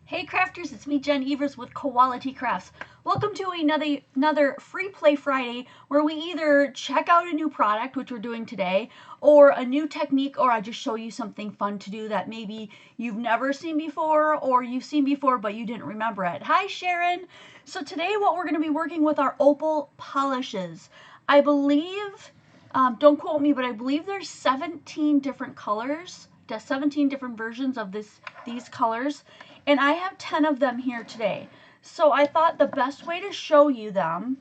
Hey crafters, it's me Jen Evers with Quality Crafts. Welcome to another Free Play Friday where we either check out a new product, which we're doing today, or a new technique, or I just show you something fun to do that maybe you've never seen before or you've seen before but you didn't remember it. Hi Sharon! So today what we're going to be working with are opal polishes. I believe, don't quote me, but I believe there's 17 different colors, 17 different versions of these colors. And I have 10 of them here today. So I thought the best way to show you them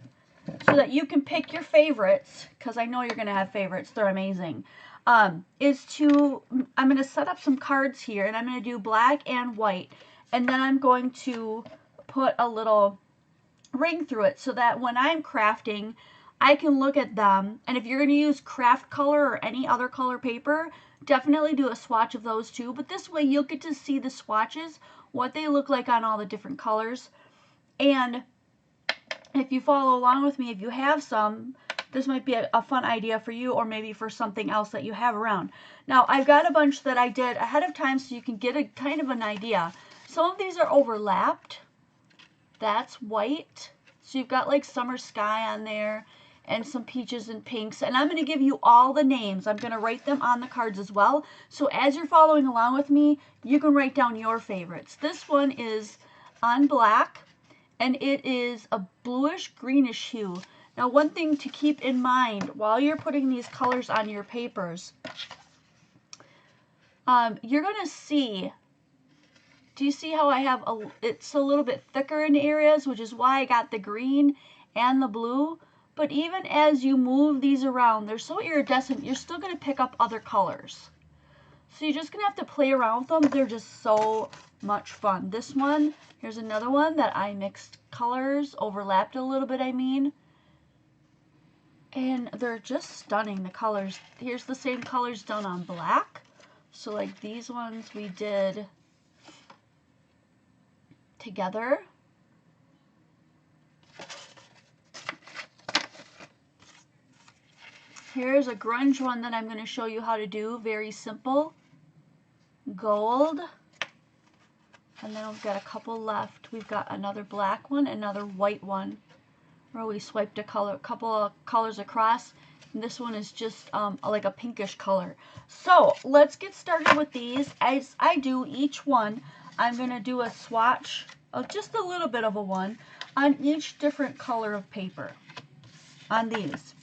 so that you can pick your favorites, because I know you're going to have favorites, they're amazing, I'm going to set up some cards here, and I'm going to do black and white. And then I'm going to put a little ring through it so that when I'm crafting, I can look at them. And if you're going to use craft color or any other color paper, definitely do a swatch of those too. But this way you'll get to see the swatches, what they look like on all the different colors. And if you follow along with me, if you have some, this might be a fun idea for you, or maybe for something else that you have around. Now, I've got a bunch that I did ahead of time so you can get a kind of an idea. Some of these are overlapped. That's white. So you've got like summer sky on there and some peaches and pinks. And I'm going to give you all the names. I'm going to write them on the cards as well. So as you're following along with me, you can write down your favorites. This one is on black, and it is a bluish greenish hue. Now, one thing to keep in mind while you're putting these colors on your papers, you're going to see, do you see how I have it's a little bit thicker in areas, which is why I got the green and the blue. But even as you move these around, they're so iridescent, you're still going to pick up other colors. So you're just going to have to play around with them. They're just so much fun. This one, here's another one that I mixed colors, overlapped a little bit, I mean. And they're just stunning, the colors. Here's the same colors done on black. So like these ones we did together. Here's a grunge one that I'm going to show you how to do. Very simple. Gold. And then we've got a couple left. We've got another black one, another white one, where we swiped a couple of colors across. And this one is just like a pinkish color. So let's get started with these. As I do each one, I'm going to do a swatch of just a little bit of a one on each different color of paper on these.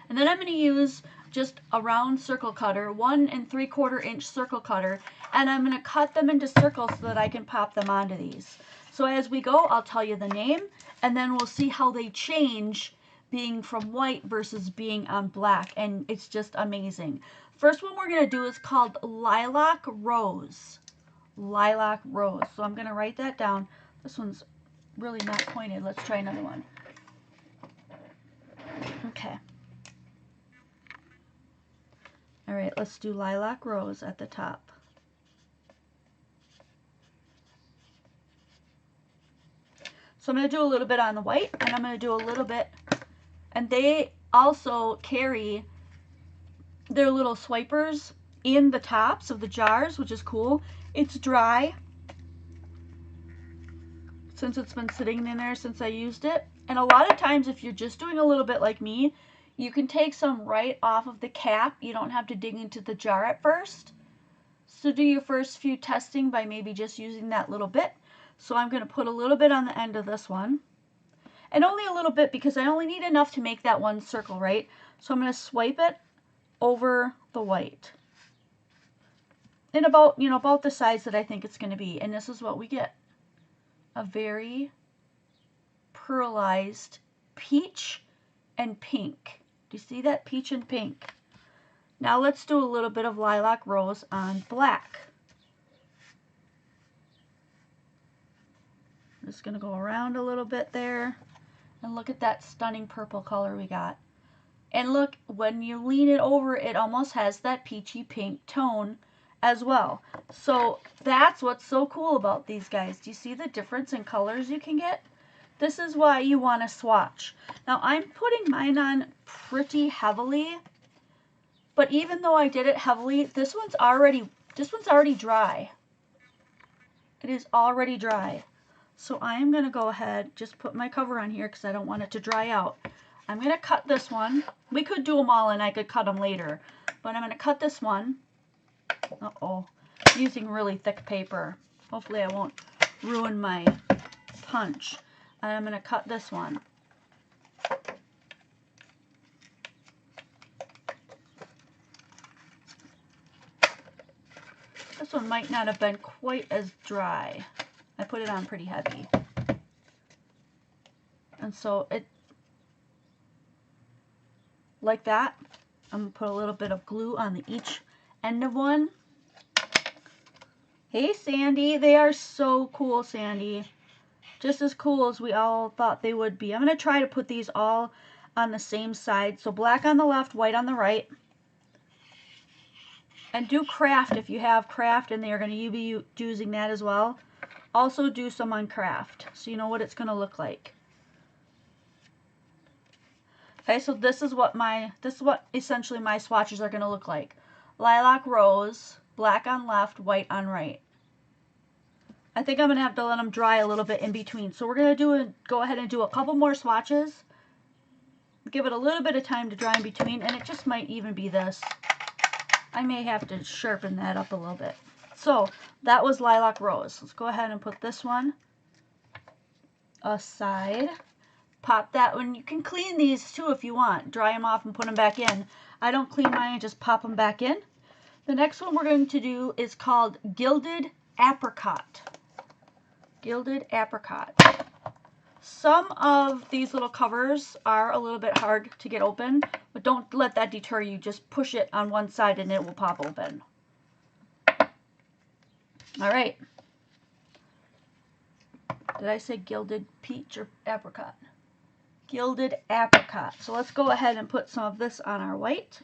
And then I'm going to use just a round circle cutter, 1 3/4 inch circle cutter, and I'm going to cut them into circles so that I can pop them onto these. So as we go, I'll tell you the name, and then we'll see how they change being from white versus being on black, and it's just amazing. First one we're going to do is called Lilac Rose. Lilac Rose. So I'm going to write that down. This one's really not pointed. Let's try another one. Okay. All right, let's do Lilac Rose at the top. So I'm going to do a little bit on the white, and I'm going to do a little bit, and they also carry their little swipers in the tops of the jars, which is cool. It's dry, since it's been sitting in there since I used it. And a lot of times, if you're just doing a little bit like me, you can take some right off of the cap. You don't have to dig into the jar at first. So do your first few testing by maybe just using that little bit. So I'm going to put a little bit on the end of this one. And only a little bit because I only need enough to make that one circle, right? So I'm going to swipe it over the white. And about, about the size that I think it's going to be. And this is what we get. A very pearlized peach and pink. Do you see that? Peach and pink. Now let's do a little bit of Lilac Rose on black. I'm just going to go around a little bit there. And look at that stunning purple color we got. And look, when you lean it over, it almost has that peachy pink tone as well. So that's what's so cool about these guys. Do you see the difference in colors you can get? This is why you want to swatch. Now I'm putting mine on pretty heavily, but even though I did it heavily, this one's already dry. It is already dry. So I am going to go ahead, just put my cover on here because I don't want it to dry out. I'm going to cut this one. We could do them all and I could cut them later. But I'm going to cut this one. Uh-oh. Using really thick paper. Hopefully I won't ruin my punch. And I'm going to cut this one. This one might not have been quite as dry. I put it on pretty heavy. And so it, like that, I'm going to put a little bit of glue on each end of one. Hey Sandy, they are so cool, Sandy. Just as cool as we all thought they would be. I'm going to try to put these all on the same side. So black on the left, white on the right. And do craft if you have craft and they're going to be using that as well. Also do some on craft so you know what it's going to look like. Okay, so this is what essentially my swatches are going to look like. Lilac rose, black on left, white on right. I think I'm going to have to let them dry a little bit in between. So we're going to go ahead and do a couple more swatches. Give it a little bit of time to dry in between, and it just might even be this. I may have to sharpen that up a little bit. So that was lilac rose. Let's go ahead and put this one aside. Pop that one. You can clean these too if you want. Dry them off and put them back in. I don't clean mine, I just pop them back in. The next one we're going to do is called gilded apricot. Gilded apricot. Some of these little covers are a little bit hard to get open, but don't let that deter you. Just push it on one side and it will pop open. All right. Did I say gilded peach or apricot? Gilded apricot. So let's go ahead and put some of this on our white.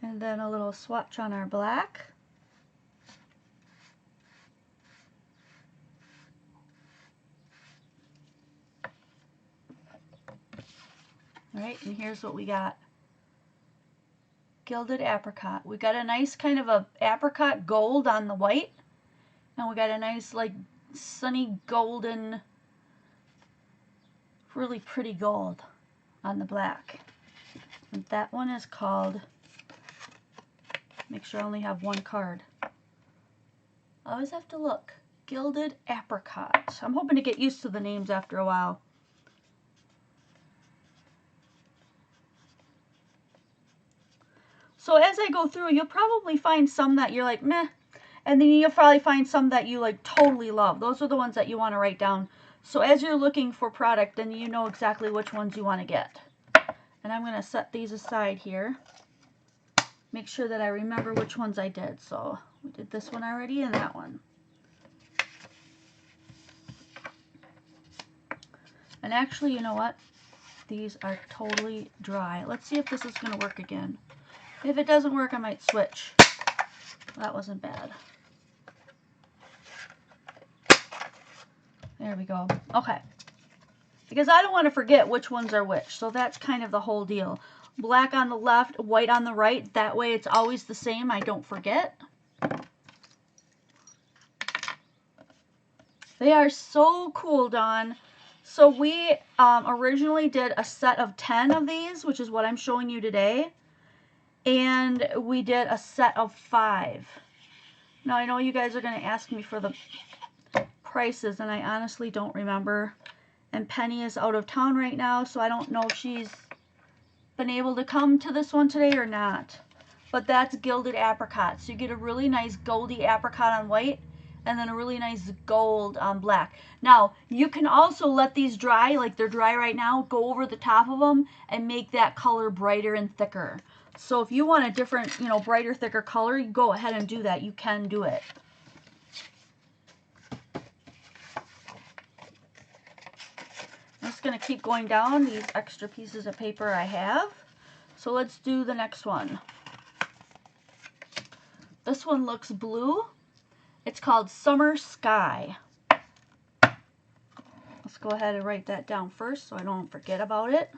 And then a little swatch on our black. All right, and here's what we got. Gilded apricot. We got a nice kind of a apricot gold on the white. And we got a nice like sunny golden, really pretty gold on the black. And that one is called, make sure I only have one card. I always have to look. Gilded apricot. I'm hoping to get used to the names after a while. So as I go through, you'll probably find some that you're like, meh. And then you'll probably find some that you like totally love. Those are the ones that you want to write down. So as you're looking for product, then you know exactly which ones you want to get. And I'm going to set these aside here. Make sure that I remember which ones I did. So we did this one already and that one. And actually, you know what? These are totally dry. Let's see if this is going to work again. If it doesn't work, I might switch. That wasn't bad. There we go. Okay. Because I don't want to forget which ones are which. So that's kind of the whole deal. Black on the left, white on the right. That way it's always the same. I don't forget. They are so cool, Dawn. So we originally did a set of 10 of these, which is what I'm showing you today. And we did a set of 5. Now, I know you guys are going to ask me for the prices, and I honestly don't remember. And Penny is out of town right now, so I don't know if she's been able to come to this one today or not. But that's gilded apricot. So you get a really nice goldy apricot on white, and then a really nice gold on black. Now, you can also let these dry, like they're dry right now, go over the top of them and make that color brighter and thicker. So if you want a different, you know, brighter, thicker color, you go ahead and do that. You can do it. I'm just going to keep going down these extra pieces of paper I have. So let's do the next one. This one looks blue. It's called Summer Sky. Let's go ahead and write that down first so I don't forget about it.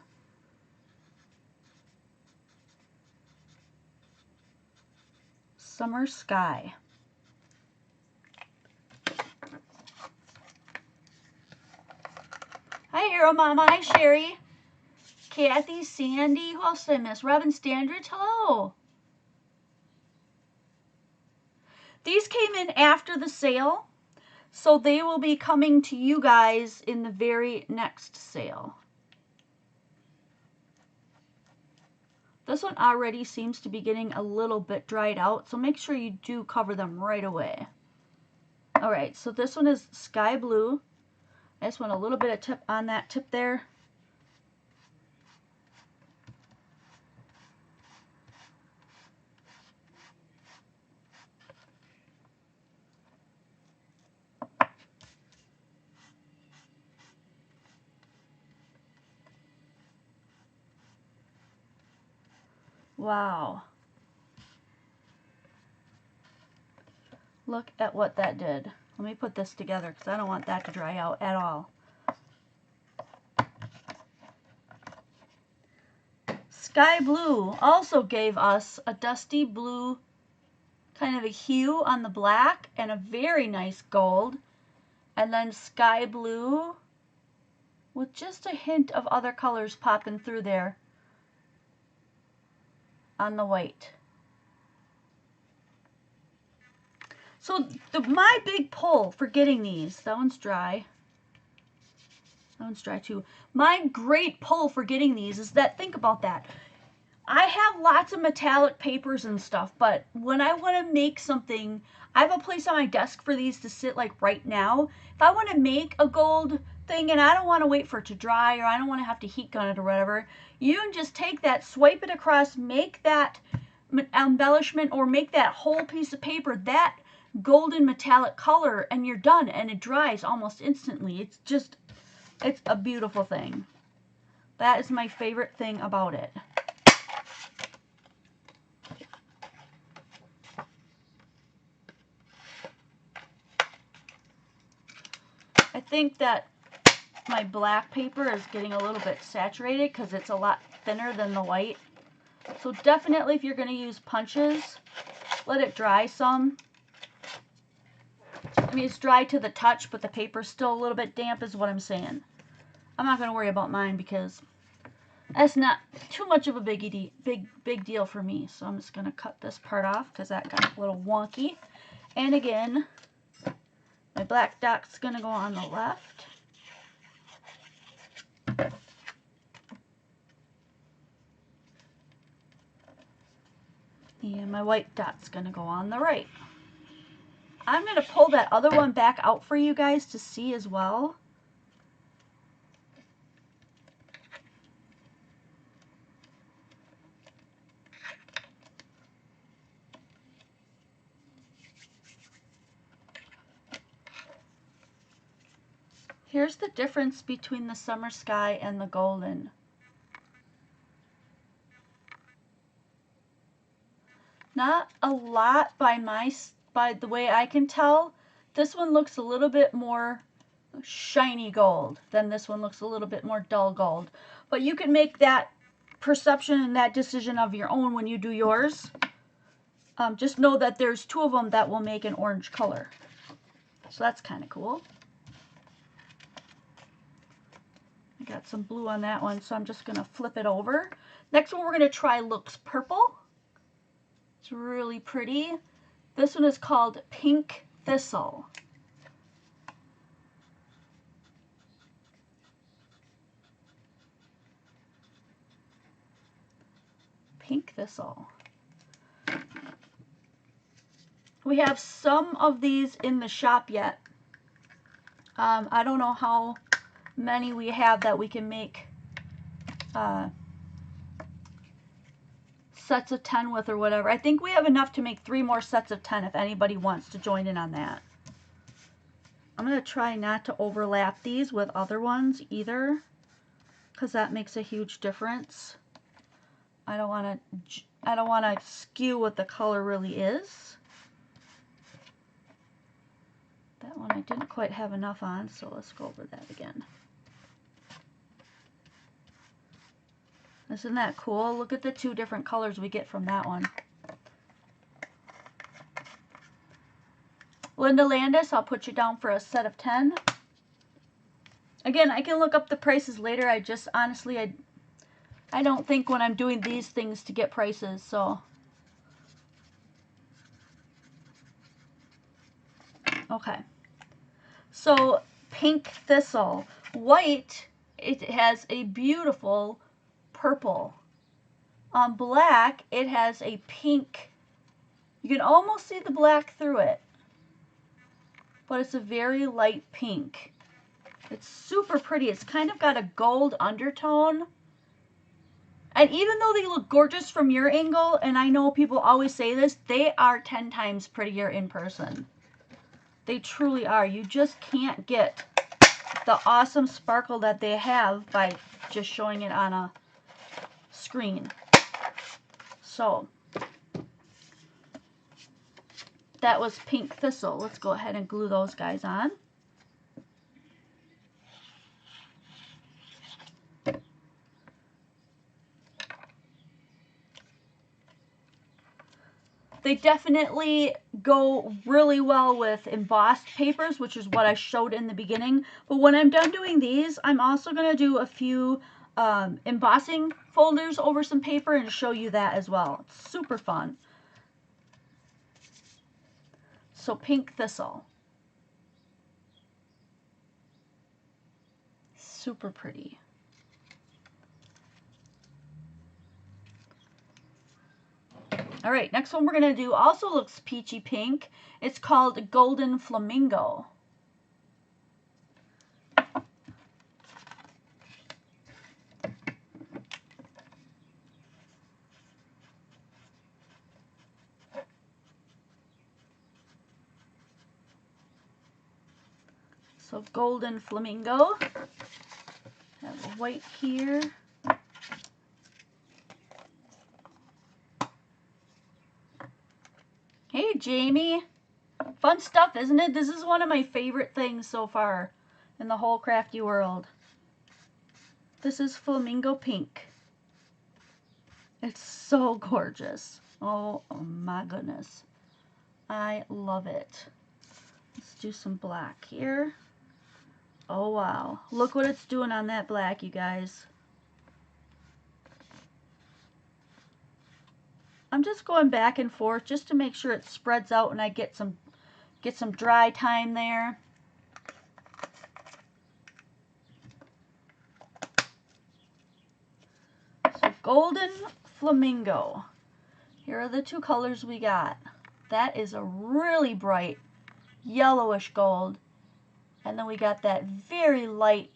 Summer Sky. Hi, Arrow Mama. Hi, Sherry. Kathy, Sandy. Who else did I miss? Robin Standridge. Hello. These came in after the sale, so they will be coming to you guys in the very next sale. This one already seems to be getting a little bit dried out, so make sure you do cover them right away. All right, so this one is sky blue. I just want a little bit of tip on that tip there. Wow. Look at what that did. Let me put this together because I don't want that to dry out at all. Sky blue also gave us a dusty blue kind of a hue on the black and a very nice gold. And then sky blue with just a hint of other colors popping through there on the white. So my big pull for getting these, that one's dry. That one's dry too. My great pull for getting these is that, think about that. I have lots of metallic papers and stuff, but when I want to make something, I have a place on my desk for these to sit like right now. If I want to make a gold thing and I don't want to wait for it to dry, or I don't want to have to heat gun it or whatever, you can just take that, swipe it across, make that embellishment or make that whole piece of paper that golden metallic color, and you're done, and it dries almost instantly. It's just, it's a beautiful thing. That is my favorite thing about it. I think that my black paper is getting a little bit saturated because it's a lot thinner than the white. So definitely, if you're going to use punches, let it dry some. I mean, it's dry to the touch, but the paper's still a little bit damp is what I'm saying. I'm not going to worry about mine because that's not too much of a big deal for me. So I'm just going to cut this part off because that got a little wonky. And again, my black dot's going to go on the left. And my white dot's going to go on the right. I'm going to pull that other one back out for you guys to see as well. Here's the difference between the summer sky and the golden. Not a lot by the way I can tell. This one looks a little bit more shiny gold than this one looks a little bit more dull gold. But you can make that perception and that decision of your own when you do yours. Just know that there's two of them that will make an orange color. So that's kind of cool. I got some blue on that one, so I'm just going to flip it over. Next one we're going to try looks purple. It's really pretty. This one is called Pink Thistle. Pink Thistle. We have some of these in the shop yet. I don't know how many we have that we can make sets of 10 with or whatever. I think we have enough to make 3 more sets of 10 if anybody wants to join in on that. I'm going to try not to overlap these with other ones either, because that makes a huge difference. I don't want to skew what the color really is. That one I didn't quite have enough on, so let's go over that again. Isn't that cool? Look at the 2 different colors we get from that one. Linda Landis, I'll put you down for a set of 10. Again, I can look up the prices later. I just honestly, I don't think when I'm doing these things to get prices, so. Okay. So, pink thistle. White, it has a beautiful purple. On black, it has a pink. You can almost see the black through it, but it's a very light pink. It's super pretty. It's kind of got a gold undertone. And even though they look gorgeous from your angle, and I know people always say this, they are 10 times prettier in person. They truly are. You just can't get the awesome sparkle that they have by just showing it on a screen. So, that was pink thistle. Let's go ahead and glue those guys on. They definitely go really well with embossed papers, which is what I showed in the beginning. But when I'm done doing these, I'm also going to do a few embossing folders over some paper and show you that as well. It's super fun. So pink thistle. Super pretty. All right, next one we're going to do also looks peachy pink. It's called Golden Flamingo. So Golden Flamingo. Have a white here. Hey, Jamie. Fun stuff, isn't it? This is one of my favorite things so far in the whole crafty world. This is Flamingo Pink. It's so gorgeous. Oh my goodness. I love it. Let's do some black here. Oh wow. Look what it's doing on that black, you guys. I'm just going back and forth just to make sure it spreads out and I get some dry time there. So Golden Flamingo. Here are the two colors we got. That is a really bright yellowish gold. And then we got that very light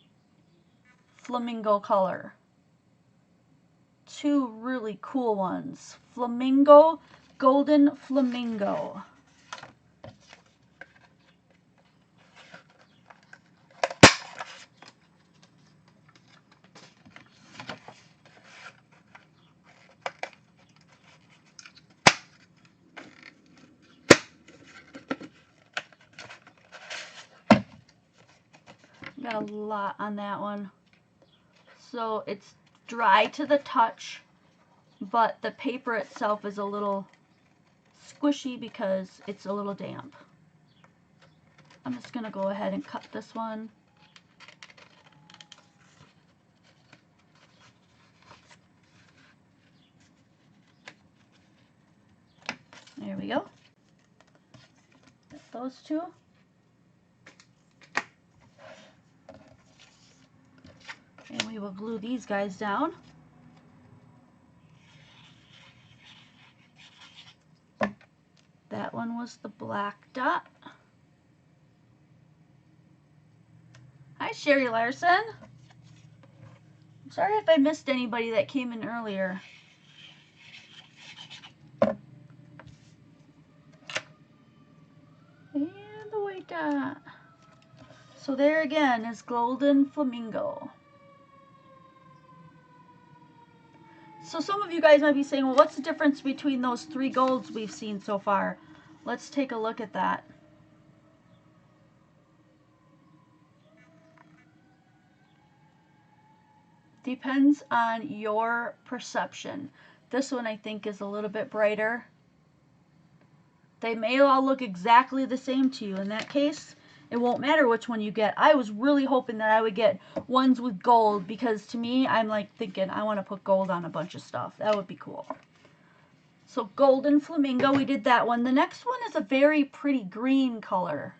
flamingo color. Two really cool ones. Flamingo, Golden Flamingo. Got a lot on that one. So it's dry to the touch, but the paper itself is a little squishy because it's a little damp. I'm just going to go ahead and cut this one. There we go. Got those two. And we will glue these guys down. That one was the black dot. Hi, Sherry Larson. I'm sorry if I missed anybody that came in earlier. And the white dot. So there again is Golden Flamingo. So some of you guys might be saying, well, what's the difference between those three golds we've seen so far? Let's take a look at that. Depends on your perception. This one I think is a little bit brighter. They may all look exactly the same to you. In that case, it won't matter which one you get. I was really hoping that I would get ones with gold, because to me, I'm like thinking I want to put gold on a bunch of stuff. That would be cool. So golden flamingo, we did that one. The next one is a very pretty green color.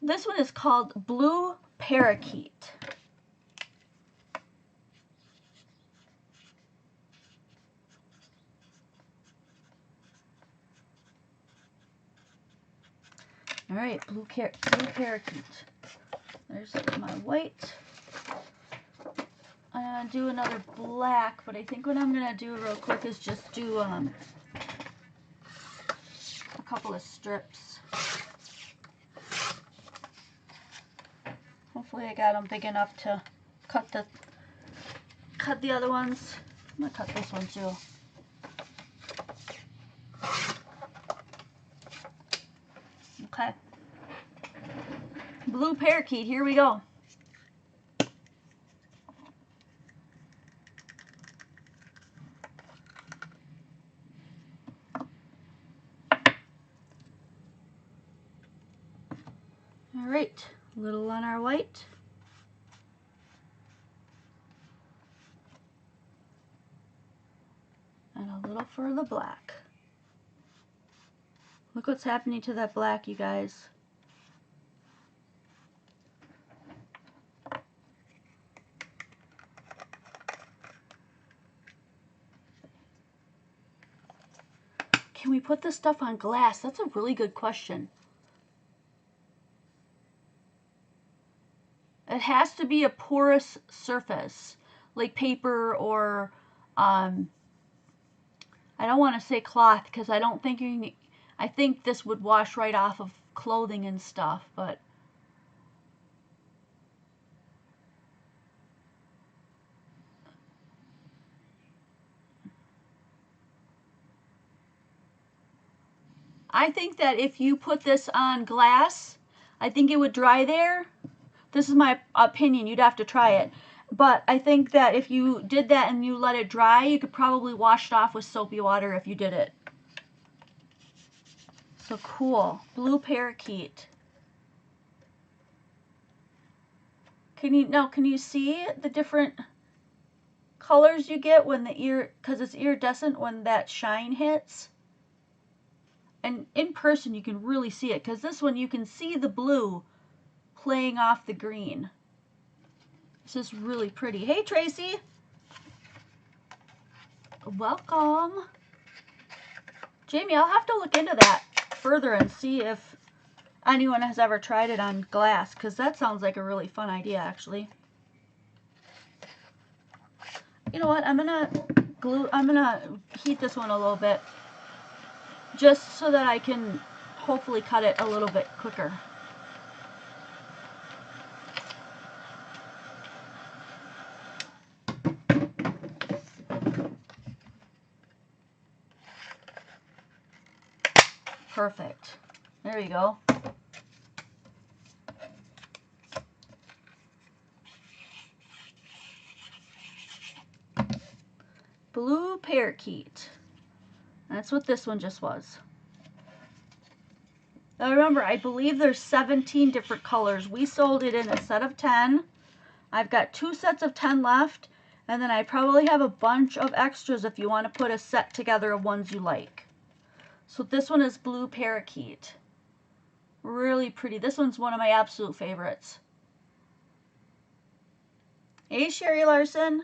This one is called blue parakeet. All right, blue parakeet. There's my white. I'm going to do another black, but I think what I'm going to do real quick is just do a couple of strips. Hopefully I got them big enough to cut the other ones. I'm going to cut this one too. Okay. Blue parakeet, here we go. All right, a little on our white. And a little for the black. Look what's happening to that black, you guys. Can we put this stuff on glass? That's a really good question. It has to be a porous surface, like paper or, I don't want to say cloth, because I don't think you can, I think this would wash right off of clothing and stuff, but I think that if you put this on glass, I think it would dry there. This is my opinion. You'd have to try it. But I think that if you did that and you let it dry, you could probably wash it off with soapy water if you did it. So cool. Blue parakeet. Can you see the different colors you get when because it's iridescent when that shine hits? And in person you can really see it, because this one you can see the blue playing off the green. This is really pretty. Hey Tracy! Welcome! Jamie, I'll have to look into that further and see if anyone has ever tried it on glass, because that sounds like a really fun idea actually. You know what, I'm gonna heat this one a little bit, just so that I can hopefully cut it a little bit quicker. Perfect. There you go. Blue parakeet. That's what this one just was. Now remember, I believe there's 17 different colors. We sold it in a set of 10. I've got 2 sets of 10 left, and then I probably have a bunch of extras if you want to put a set together of ones you like. So this one is blue parakeet. Really pretty. This one's one of my absolute favorites. Hey, Sherry Larson.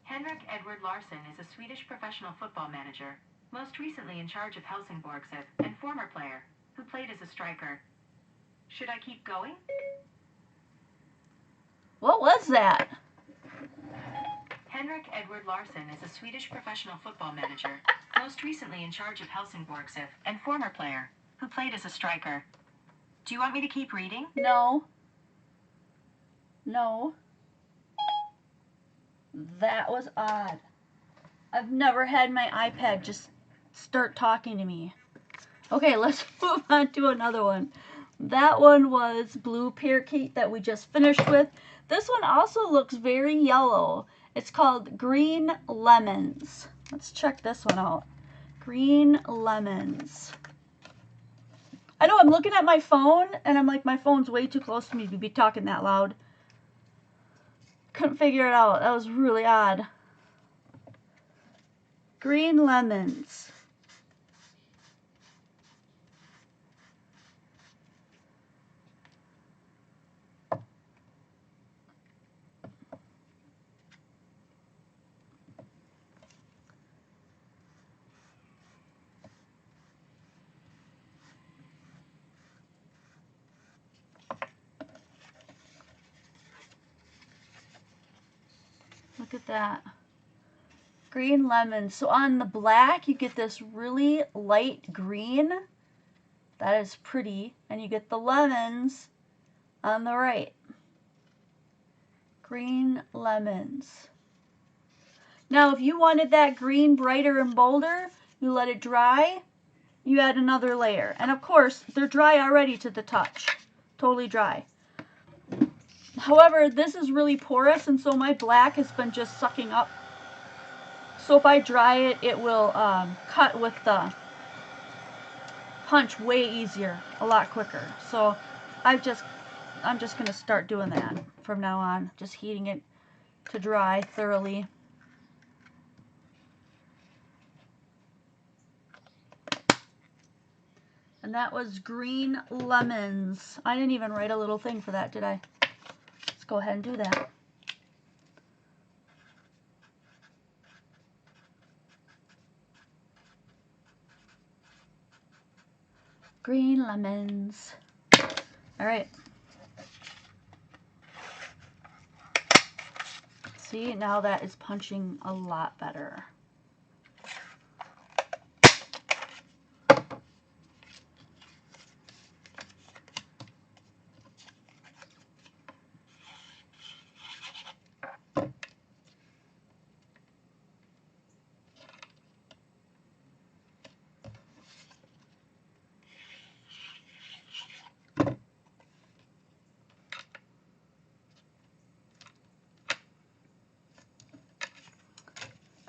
Henrik Edward Larsson is a Swedish professional football manager, most recently in charge of Helsingborgs and former player, who played as a striker. Should I keep going? What was that? Henrik Edward Larsson is a Swedish professional football manager, most recently in charge of Helsingborgs and former player, who played as a striker. Do you want me to keep reading? No. No. That was odd. I've never had my iPad just start talking to me. Okay, let's move on to another one. That one was blue parakeet that we just finished with. This one also looks very yellow. It's called Green Lemons. Let's check this one out. Green lemons. I know I'm looking at my phone and I'm like, my phone's way too close to me to be talking that loud. Couldn't figure it out. That was really odd. Green lemons. Look at that. Green lemons. So on the black, you get this really light green. That is pretty. And you get the lemons on the right. Green lemons. Now, if you wanted that green brighter and bolder, you let it dry. You add another layer. And of course, they're dry already to the touch. Totally dry. However, this is really porous, and so my black has been just sucking up. So if I dry it, it will cut with the punch way easier, a lot quicker. So I'm just going to start doing that from now on, just heating it to dry thoroughly. And that was green lemons. I didn't even write a little thing for that, did I? Let's go ahead and do that. Green lemons. All right. See, now that is punching a lot better.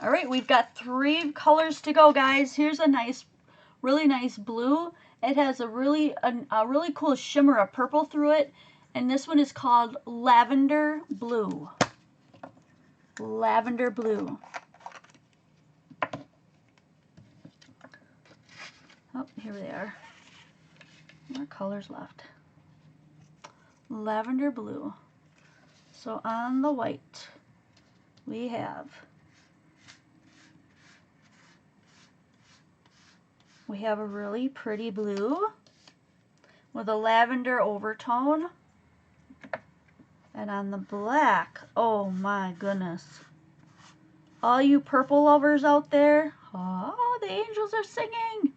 All right, we've got 3 colors to go, guys. Here's a nice, really nice blue. It has a really cool shimmer of purple through it, and this one is called lavender blue. Lavender blue. Oh, here they are. More colors left. Lavender blue. So on the white, we have a really pretty blue with a lavender overtone. And on the black, oh my goodness. All you purple lovers out there, oh, the angels are singing.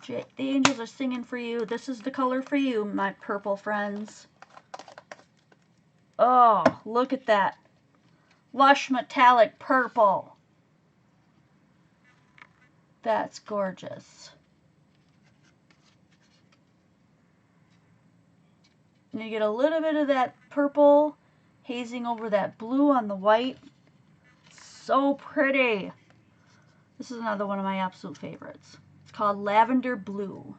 The angels are singing for you. This is the color for you, my purple friends. Oh, look at that. Lush metallic purple. That's gorgeous. And you get a little bit of that purple hazing over that blue on the white. So pretty. This is another one of my absolute favorites. It's called Lavender Blue.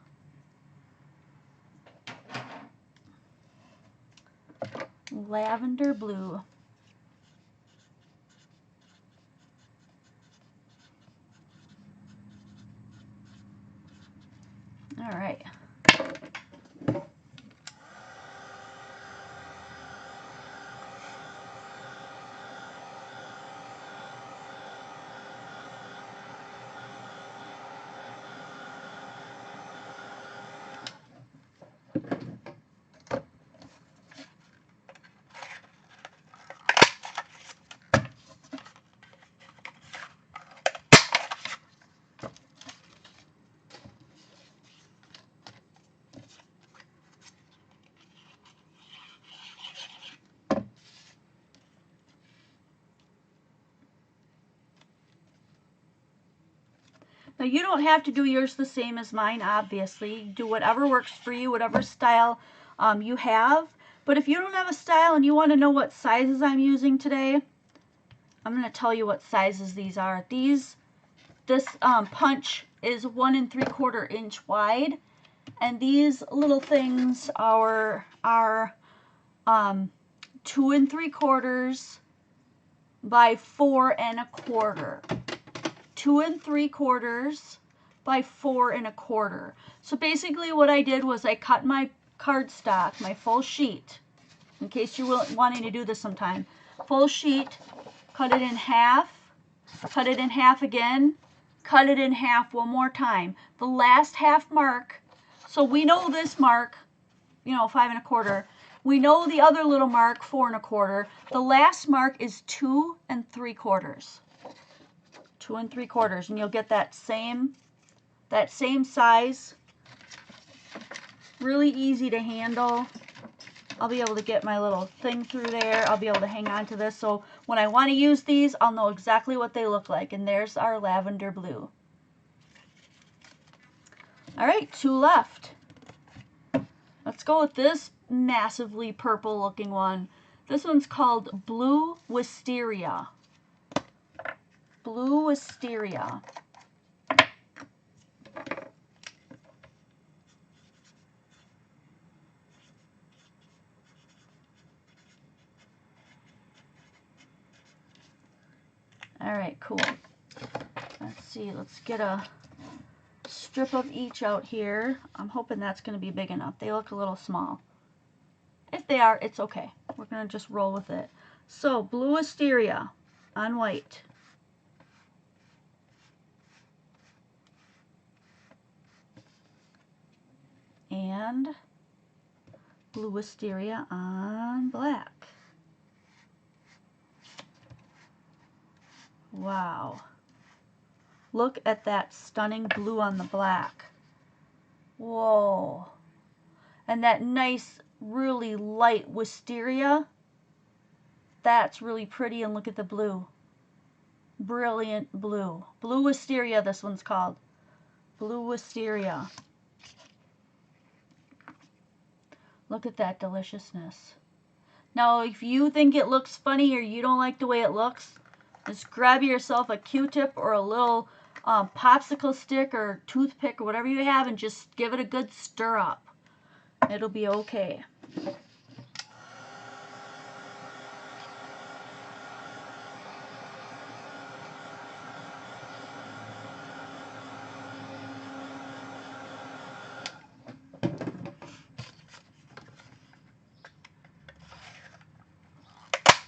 Lavender Blue. All right. Now, you don't have to do yours the same as mine, obviously. Do whatever works for you, whatever style you have. But if you don't have a style and you want to know what sizes I'm using today, I'm going to tell you what sizes these are. These this punch is 1 3/4 inch wide, and these little things are 2 3/4 by 4 1/4. 2 3/4 by 4 1/4. So basically what I did was I cut my cardstock, my full sheet, in case you're wanting to do this sometime. Full sheet, cut it in half, cut it in half again, cut it in half one more time. The last half mark, so we know this mark, 5 1/4. We know the other little mark, 4 1/4. The last mark is 2 3/4. 2 3/4, and you'll get that same size. Really easy to handle. I'll be able to get my little thing through there. I'll be able to hang on to this. So when I want to use these, I'll know exactly what they look like. And there's our lavender blue. All right, 2 left. Let's go with this massively purple looking one. This one's called Blue Wisteria. Blue Wisteria. All right, cool. Let's see, let's get a strip of each out here. I'm hoping that's going to be big enough. They look a little small. If they are, it's okay. We're going to just roll with it. So, Blue Wisteria on white. And Blue Wisteria on black. Wow. Look at that stunning blue on the black. Whoa. And that nice, really light wisteria. That's really pretty, and look at the blue. Brilliant blue. Blue Wisteria, this one's called. Blue Wisteria. Look at that deliciousness. Now, if you think it looks funny or you don't like the way it looks, just grab yourself a Q-tip or a little popsicle stick or toothpick or whatever you have and just give it a good stir up. It'll be okay.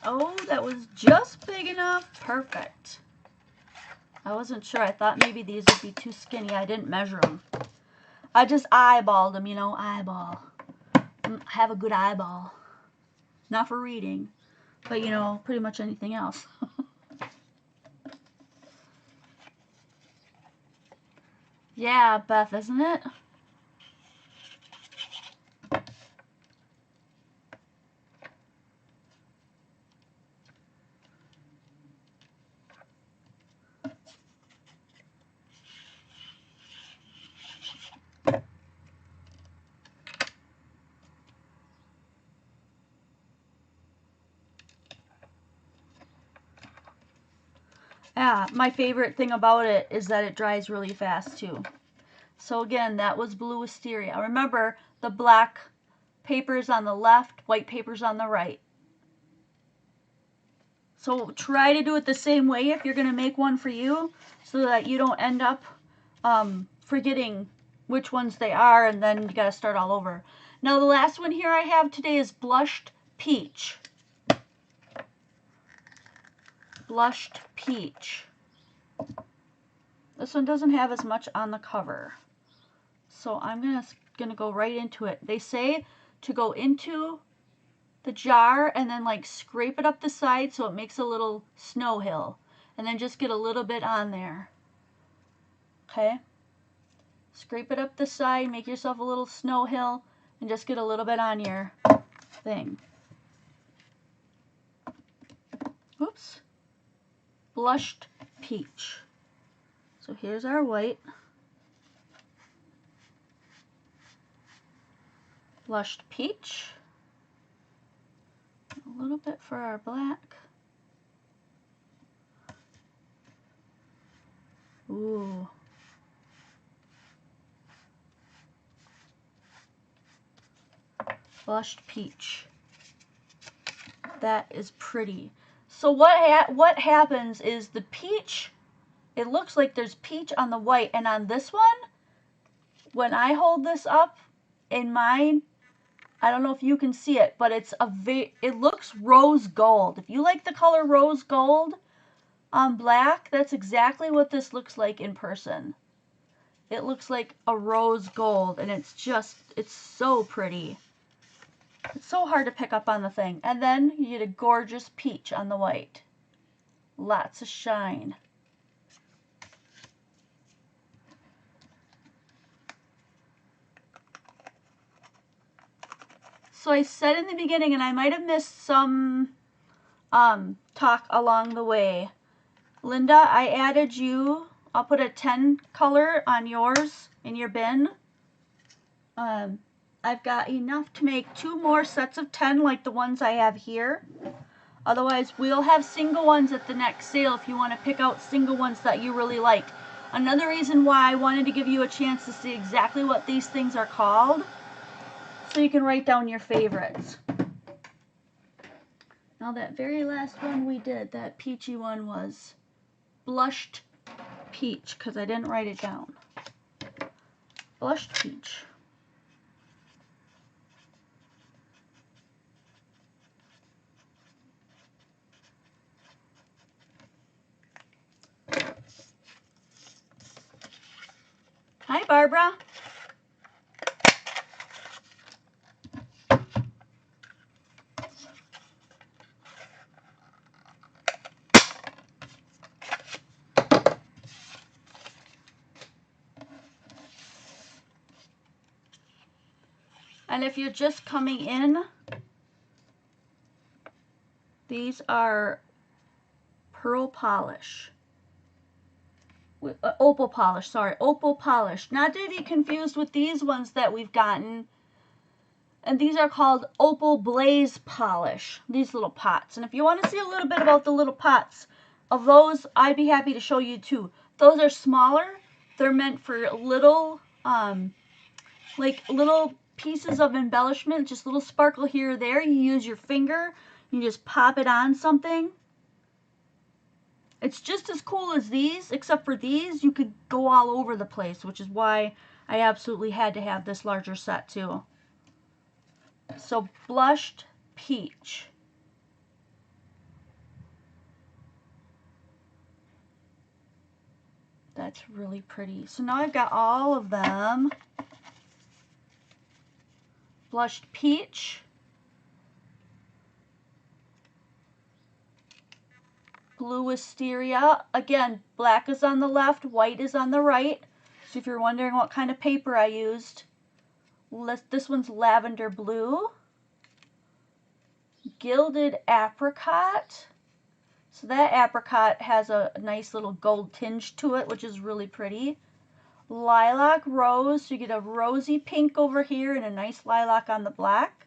Oh, that was just big enough. Perfect. I wasn't sure. I thought maybe these would be too skinny. I didn't measure them. I just eyeballed them, eyeball. Have a good eyeball. Not for reading, but, pretty much anything else. Yeah, Beth, isn't it? Yeah, my favorite thing about it is that it dries really fast too. So again, that was Blue Wisteria. Remember, the black paper's on the left, white paper's on the right. So try to do it the same way if you're going to make one for you, so that you don't end up forgetting which ones they are, and then you got to start all over. Now the last one here I have today is Blushed Peach. Blushed Peach. This one doesn't have as much on the cover. So I'm gonna go right into it. They say to go into the jar and then like scrape it up the side so it makes a little snow hill. And then just get a little bit on there. Okay? Scrape it up the side, make yourself a little snow hill, and just get a little bit on your thing. Oops. Blushed Peach. So here's our white. Blushed Peach. A little bit for our black. Ooh. Blushed peach. That is pretty. So what happens is the peach, it looks like there's peach on the white, and on this one, when I hold this up in mine, I don't know if you can see it, but it looks rose gold. If you like the color rose gold on black, that's exactly what this looks like in person. It looks like a rose gold, and it's so pretty. It's so hard to pick up on the thing. And then you get a gorgeous peach on the white. Lots of shine. So I said in the beginning, and I might have missed some talk along the way. Linda, I added you. I'll put a 10 color on yours in your bin. I've got enough to make 2 more sets of 10 like the ones I have here. Otherwise, we'll have single ones at the next sale if you want to pick out single ones that you really like. Another reason why I wanted to give you a chance to see exactly what these things are called, so you can write down your favorites. Now that very last one we did, that peachy one, was blushed peach, because I didn't write it down. Blushed peach. Hi, Barbara. And if you're just coming in, these are pearl polish. Opal polish, sorry, opal polish. Not to be confused with these ones that we've gotten. And these are called opal glaze polish, these little pots. And if you want to see a little bit about the little pots of those, I'd be happy to show you too. Those are smaller. They're meant for little, like little pieces of embellishment, just little sparkle here or there. You use your finger, you just pop it on something. It's just as cool as these, except for these, you could go all over the place, which is why I absolutely had to have this larger set too. So, blushed peach. That's really pretty. So now I've got all of them. Blushed peach. Blue wisteria. Again, black is on the left, white is on the right. So if you're wondering what kind of paper I used, this one's lavender blue. Gilded apricot. So that apricot has a nice little gold tinge to it, which is really pretty. Lilac rose, so you get a rosy pink over here and a nice lilac on the black.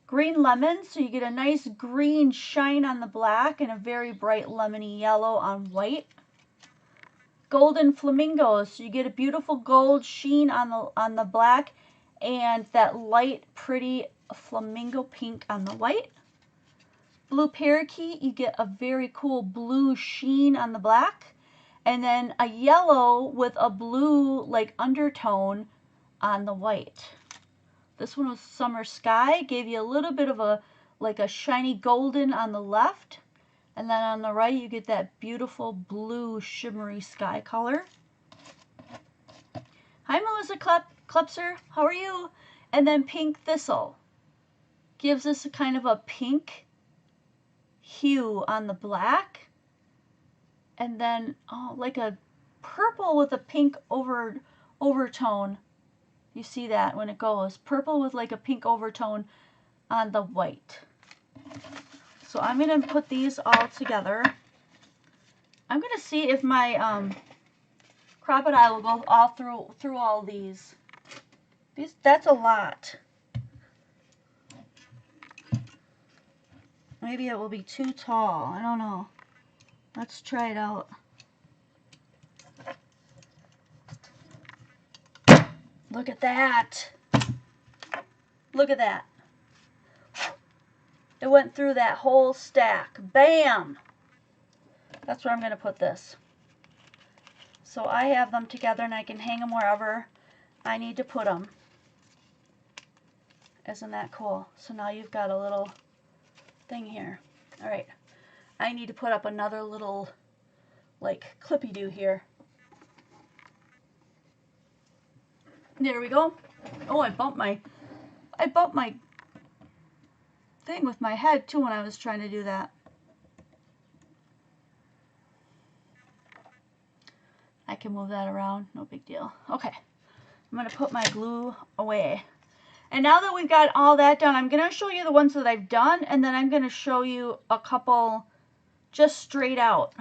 Green lemon, so you get a nice green shine on the black and a very bright lemony yellow on white. Golden flamingos, so you get a beautiful gold sheen on the black and that light pretty flamingo pink on the white. Blue parakeet, you get a very cool blue sheen on the black, and then a yellow with a blue like undertone on the white. This one was Summer Sky, gave you a little bit of a like a shiny golden on the left, and then on the right you get that beautiful blue shimmery sky color. Hi Melissa Klepser, how are you? And then pink thistle gives us a kind of a pink hue on the black, and then like a purple with a pink overtone. You see that when it goes purple with like a pink overtone on the white. So I'm going to put these all together. I'm going to see if my crocodile will go all through all these. That's a lot. Maybe it will be too tall. I don't know. Let's try it out. Look at that. Look at that. It went through that whole stack. Bam! That's where I'm going to put this. So I have them together and I can hang them wherever I need to put them. Isn't that cool? So now you've got a little thing here. All right. I need to put up another little, like, clippy-doo here. There we go. Oh, I bumped my thing with my head too when I was trying to do that. I can move that around, no big deal. Okay, I'm gonna put my glue away. And now that we've got all that done, I'm gonna show you the ones that I've done, and then I'm gonna show you a couple just straight out.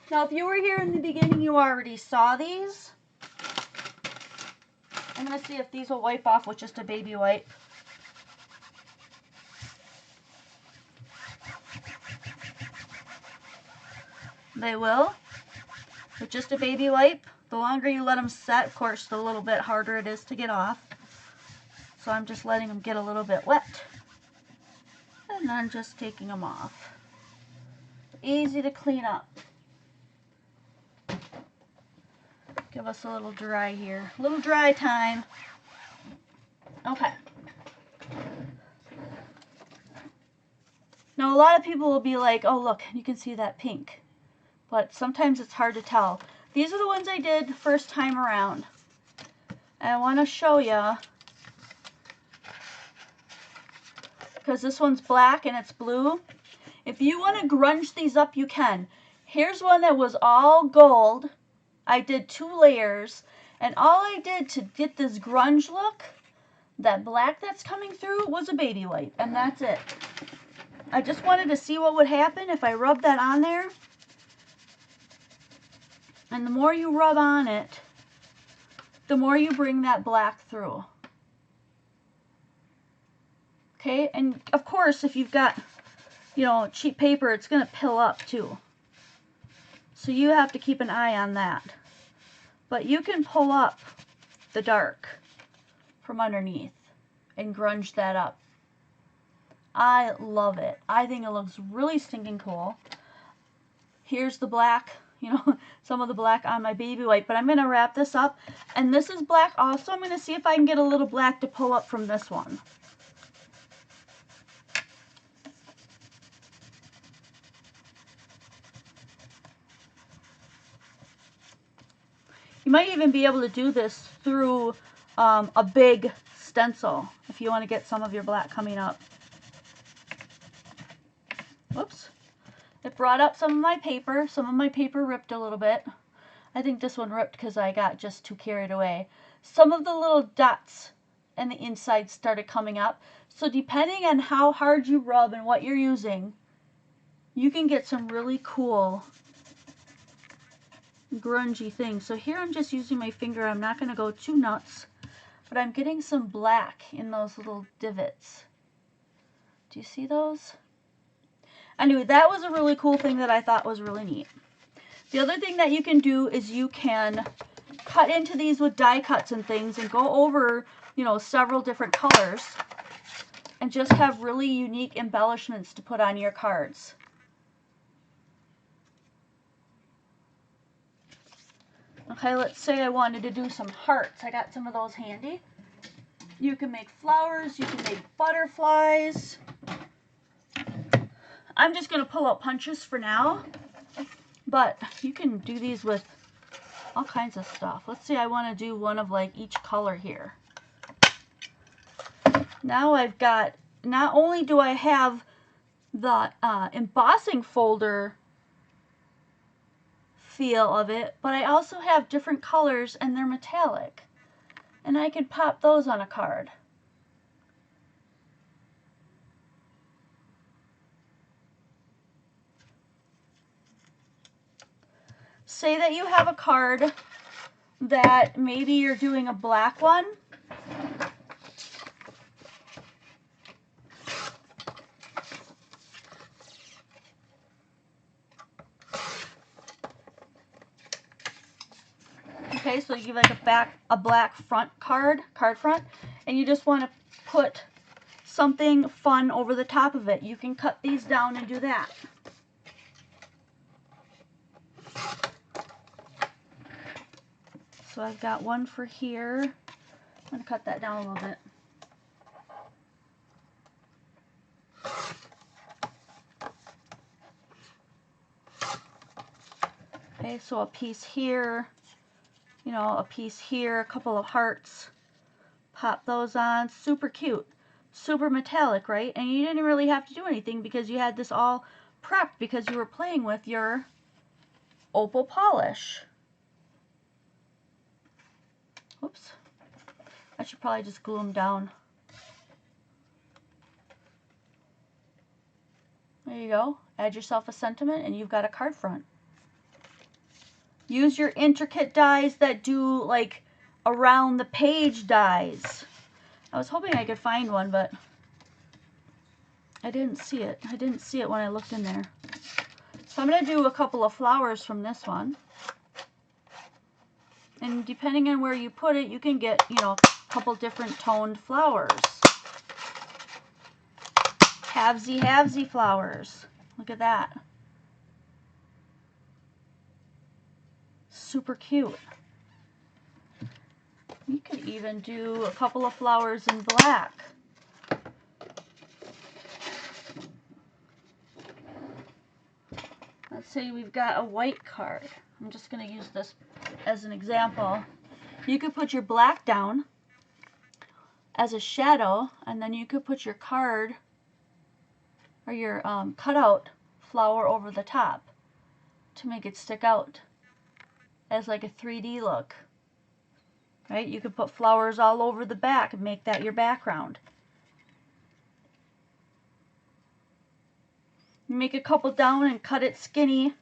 Now, if you were here in the beginning, you already saw these. I'm gonna see if these will wipe off with just a baby wipe. They will, with just a baby wipe. The longer you let them set, of course, the little bit harder it is to get off. So I'm just letting them get a little bit wet. And then just taking them off. Easy to clean up. Give us a little dry here. A little dry time. Okay. Now a lot of people will be like, oh look, you can see that pink. But sometimes it's hard to tell. These are the ones I did the first time around. And I want to show you, because this one's black and it's blue. If you want to grunge these up, you can. Here's one that was all gold. I did 2 layers, and all I did to get this grunge look, that black that's coming through, was a baby wipe, and that's it. I just wanted to see what would happen if I rubbed that on there. And the more you rub on it, the more you bring that black through. Okay, and of course, if you've got, you know, cheap paper, it's going to pill up too. So you have to keep an eye on that. But you can pull up the dark from underneath and grunge that up. I love it. I think it looks really stinking cool. Here's the black, you know, some of the black on my baby wipe, but I'm going to wrap this up. And this is black also. I'm going to see if I can get a little black to pull up from this one. You might even be able to do this through a big stencil if you want to get some of your black coming up. Whoops. It brought up some of my paper. Some of my paper ripped a little bit. I think this one ripped because I got just too carried away. Some of the little dots and the inside started coming up. So depending on how hard you rub and what you're using, you can get some really cool grungy things. So here I'm just using my finger. I'm not going to go too nuts, but I'm getting some black in those little divots. Do you see those? Anyway, that was a really cool thing that I thought was really neat. The other thing that you can do is you can cut into these with die cuts and things and go over, you know, several different colors and just have really unique embellishments to put on your cards. Okay, let's say I wanted to do some hearts. I got some of those handy. You can make flowers, you can make butterflies. I'm just going to pull out punches for now, but you can do these with all kinds of stuff. Let's say I want to do one of like each color here. Now I've got, not only do I have the embossing folder feel of it, but I also have different colors and they're metallic. And I can pop those on a card. Say that you have a card that maybe you're doing a black one. Okay, so you give like a black card front, and you just want to put something fun over the top of it. You can cut these down and do that. So I've got one for here. I'm going to cut that down a little bit. Okay, so a piece here, you know, a piece here, a couple of hearts. Pop those on. Super cute. Super metallic, right? And you didn't really have to do anything because you had this all prepped because you were playing with your opal polish. Oops. I should probably just glue them down. There you go. Add yourself a sentiment and you've got a card front. Use your intricate dies that do like around the page dies. I was hoping I could find one, but I didn't see it. I didn't see it when I looked in there. So I'm going to do a couple of flowers from this one. And depending on where you put it, you can get, you know, a couple different toned flowers. Halvesy flowers. Look at that. Super cute. You could even do a couple of flowers in black. Let's say we've got a white card. I'm just going to use this as an example. You could put your black down as a shadow, and then you could put your card or your cutout flower over the top to make it stick out as like a 3D look. Right? You could put flowers all over the back and make that your background. Make a couple down and cut it skinny.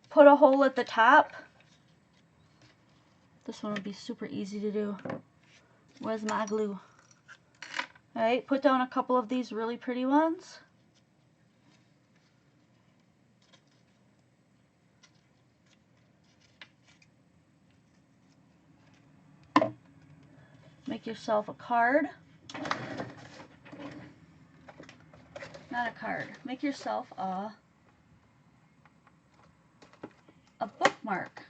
Put a hole at the top. This one would be super easy to do. Where's my glue? Alright, put down a couple of these really pretty ones. Make yourself a card. Not a card. Make yourself a bookmark.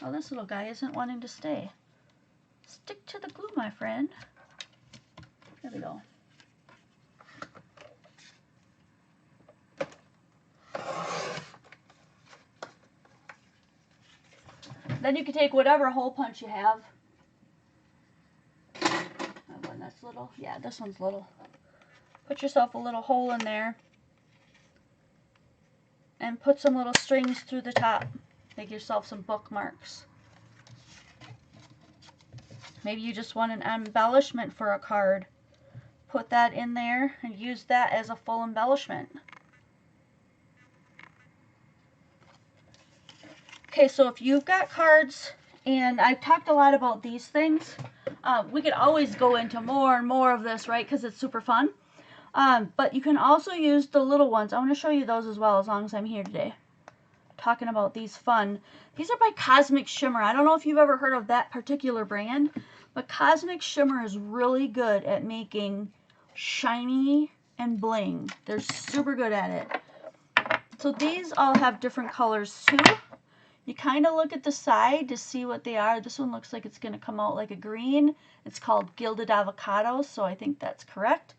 Oh, this little guy isn't wanting to stay. Stick to the glue, my friend. There we go. Then you can take whatever hole punch you have. That one that's little. Yeah, this one's little. Put yourself a little hole in there. And put some little strings through the top. Make yourself some bookmarks. Maybe you just want an embellishment for a card. Put that in there and use that as a full embellishment. Okay, so if you've got cards, and I've talked a lot about these things, we could always go into more and more of this, right, because it's super fun. But you can also use the little ones. I want to show you those as well, as long as I'm here today. Talking about these fun. These are by Cosmic Shimmer. I don't know if you've ever heard of that particular brand, but Cosmic Shimmer is really good at making shiny and bling. They're super good at it. So these all have different colors too. You kind of look at the side to see what they are. This one looks like it's going to come out like a green. It's called Gilded Avocado, so I think that's correct.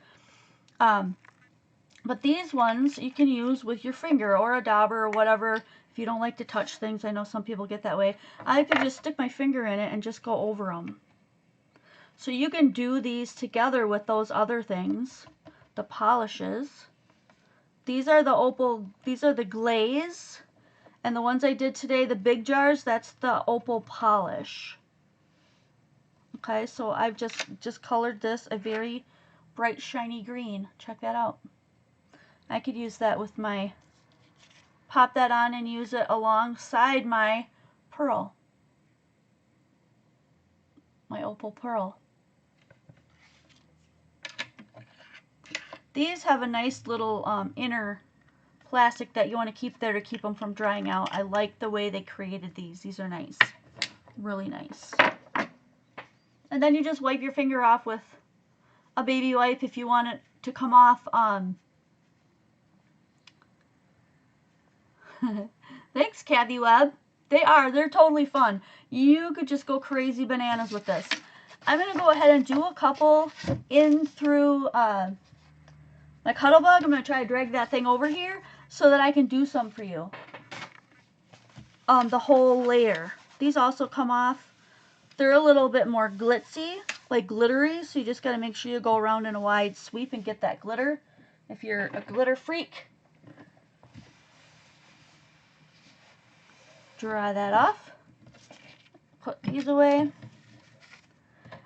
But these ones you can use with your finger or a dauber or whatever. If you don't like to touch things, I know some people get that way. I could just stick my finger in it and just go over them. So you can do these together with those other things, the polishes. These are the opal, these are the glaze. And the ones I did today, the big jars, that's the opal polish. Okay, so I've just colored this a very bright shiny green. Check that out. I could use that with my, pop that on and use it alongside my pearl. My opal pearl. These have a nice little inner plastic that you want to keep there to keep them from drying out. I like the way they created these. These are nice. really nice. And then you just wipe your finger off with a baby wipe if you want it to come off. Thanks, Kathy Webb. They're totally fun. You could just go crazy bananas with this. I'm going to go ahead and do a couple in through my Cuttlebug. I'm going to try to drag that thing over here so that I can do some for you. The whole layer. These also come off. They're a little bit more glitzy, like glittery, so you just got to make sure you go around in a wide sweep and get that glitter if you're a glitter freak. Dry that off. Put these away.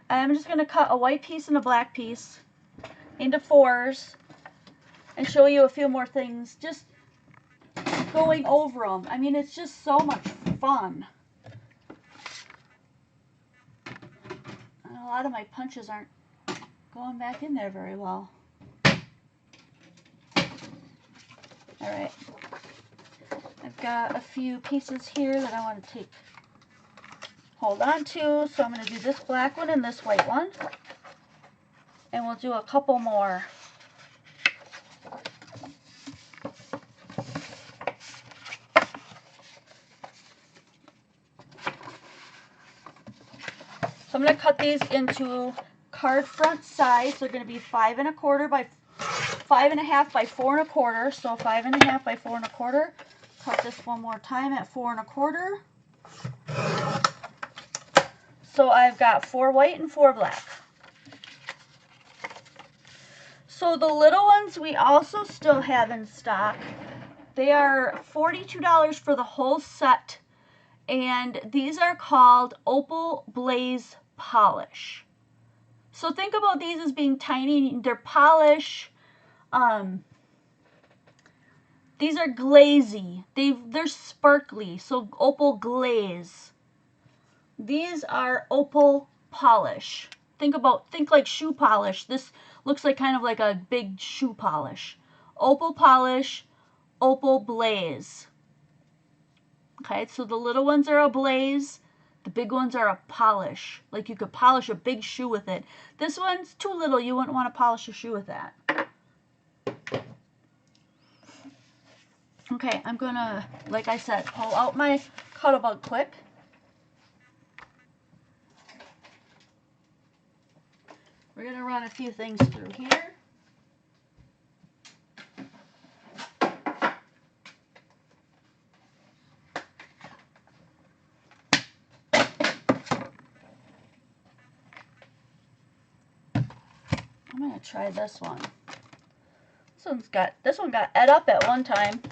I'm just going to cut a white piece and a black piece into 4s and show you a few more things. Just going over them. I mean, it's just so much fun. And a lot of my punches aren't going back in there very well. Alright. I've got a few pieces here that I want to hold on to, so I'm going to do this black one and this white one, and we'll do a couple more. So I'm going to cut these into card front size. They're going to be 5 1/4 by 5 1/2 by 4 1/4. So 5 1/2 by 4 1/4. Cut this one more time at 4 1/4. So I've got 4 white and 4 black. So the little ones we also still have in stock. They are $42 for the whole set. And these are called Opal Blaze Polish. So think about these as being tiny. They're polish. These are glazy. They're sparkly. So Opal Glaze. These are Opal Polish. Think like shoe polish. This looks like kind of like a big shoe polish. Opal Polish, Opal Blaze. Okay, so the little ones are a blaze. The big ones are a polish. Like you could polish a big shoe with it. This one's too little. You wouldn't want to polish a shoe with that. Okay, I'm going to, like I said, pull out my Cuttlebug quick. We're going to run a few things through here. I'm going to try this one. This one got ed up at one time.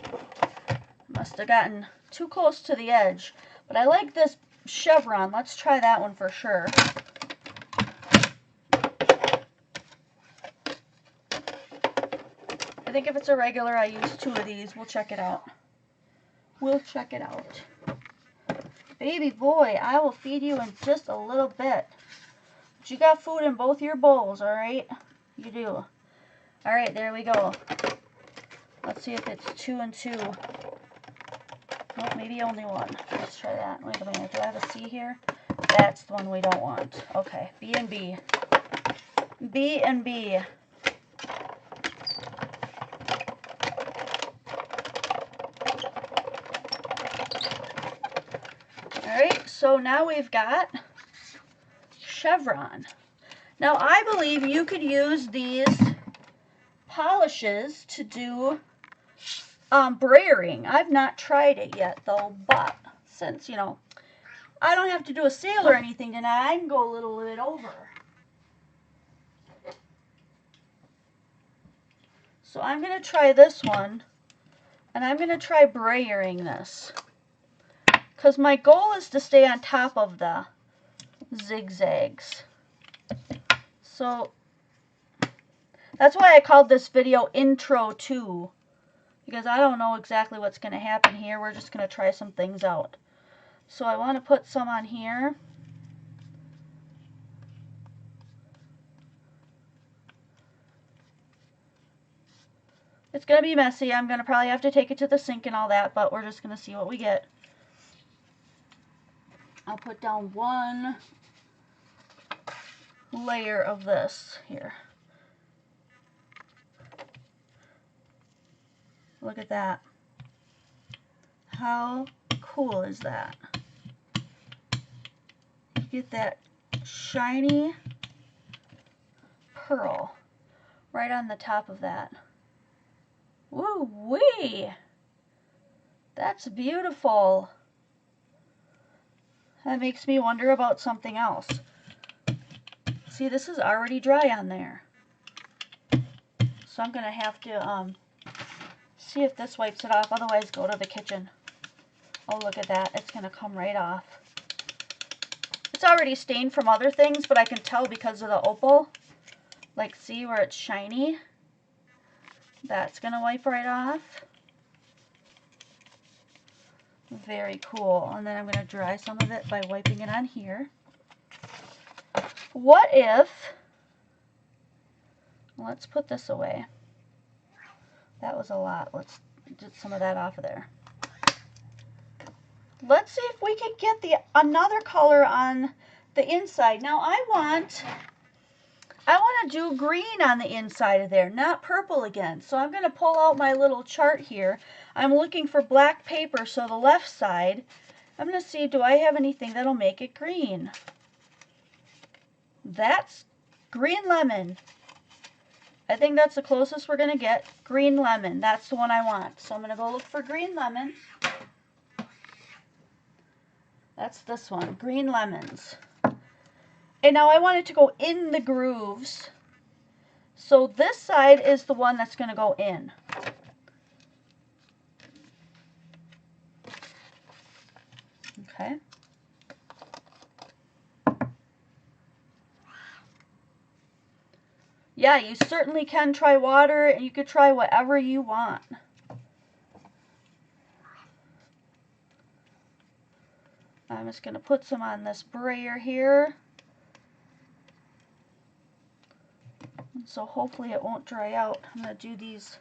Must have gotten too close to the edge. But I like this chevron. Let's try that one for sure. I think if it's a regular, I use 2 of these. We'll check it out. We'll check it out. Baby boy, I will feed you in just a little bit. But you got food in both your bowls, alright? You do. Alright, there we go. Let's see if it's 2 and 2. Nope, maybe only 1. Let's try that. Wait a minute. Do I have a C here? That's the one we don't want. Okay, B and B. B and B. Alright, so now we've got chevron. Now I believe you could use these polishes to do brayering. I've not tried it yet though, but since, you know, I don't have to do a sale or anything tonight, I can go a little bit over. So I'm going to try this one, and I'm going to try brayering this. Because my goal is to stay on top of the zigzags. So that's why I called this video Intro 2. Because I don't know exactly what's going to happen here. We're just going to try some things out. So I want to put some on here. It's going to be messy. I'm going to probably have to take it to the sink and all that, but we're just going to see what we get. I'll put down one layer of this here. Look at that. How cool is that? You get that shiny pearl right on the top of that. Woo-wee! That's beautiful. That makes me wonder about something else. See, this is already dry on there. So I'm going to have to see if this wipes it off. Otherwise, go to the kitchen. Oh, look at that. It's going to come right off. It's already stained from other things, but I can tell because of the opal. Like, see where it's shiny? That's going to wipe right off. Very cool. And then I'm going to dry some of it by wiping it on here. What if... Let's put this away. That was a lot. Let's get some of that off of there. Let's see if we can get another color on the inside. Now I want to do green on the inside of there, not purple again. So I'm going to pull out my little chart here. I'm looking for black paper, so the left side, I'm going to see, do I have anything that'll make it green? That's green lemon. I think that's the closest we're going to get. Green lemon. That's the one I want. So I'm going to go look for green lemons. That's this one. Green lemons. And now I want it to go in the grooves. So this side is the one that's going to go in. Okay. Yeah, you certainly can try water, and you could try whatever you want. I'm just going to put some on this brayer here. And so hopefully it won't dry out. I'm going to do these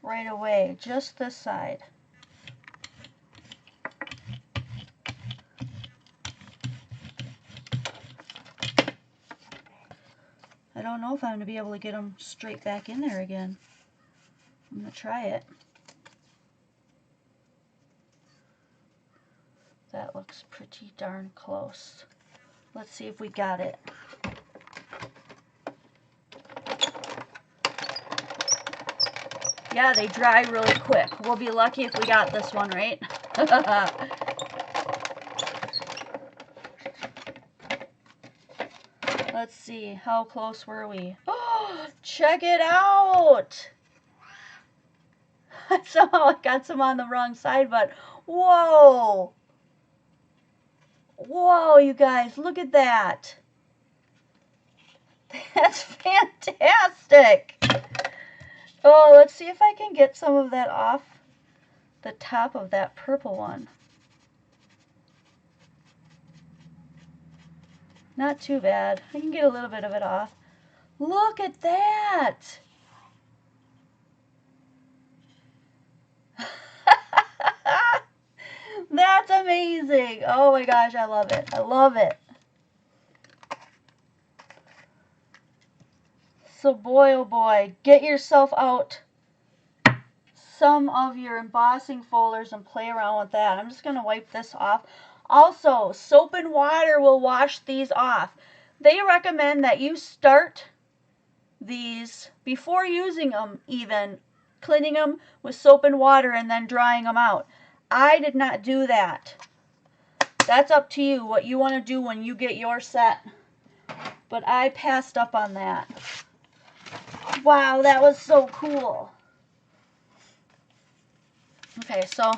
right away, just this side. I don't know if I'm going to be able to get them straight back in there again. I'm going to try it. That looks pretty darn close. Let's see if we got it. Yeah, they dry really quick. We'll be lucky if we got this one, right? Let's see, how close were we? Oh, check it out! Somehow I got some on the wrong side, but whoa! Whoa, you guys, look at that! That's fantastic! Oh, let's see if I can get some of that off the top of that purple one. Not too bad. I can get a little bit of it off. Look at that! That's amazing! Oh my gosh, I love it. I love it. So boy, oh boy, get yourself out some of your embossing folders and play around with that. I'm just going to wipe this off. Also, soap and water will wash these off. They recommend that you start these before using them, even cleaning them with soap and water and then drying them out. I did not do that. That's up to you, what you want to do when you get your set. But I passed up on that. Wow, that was so cool. Okay, so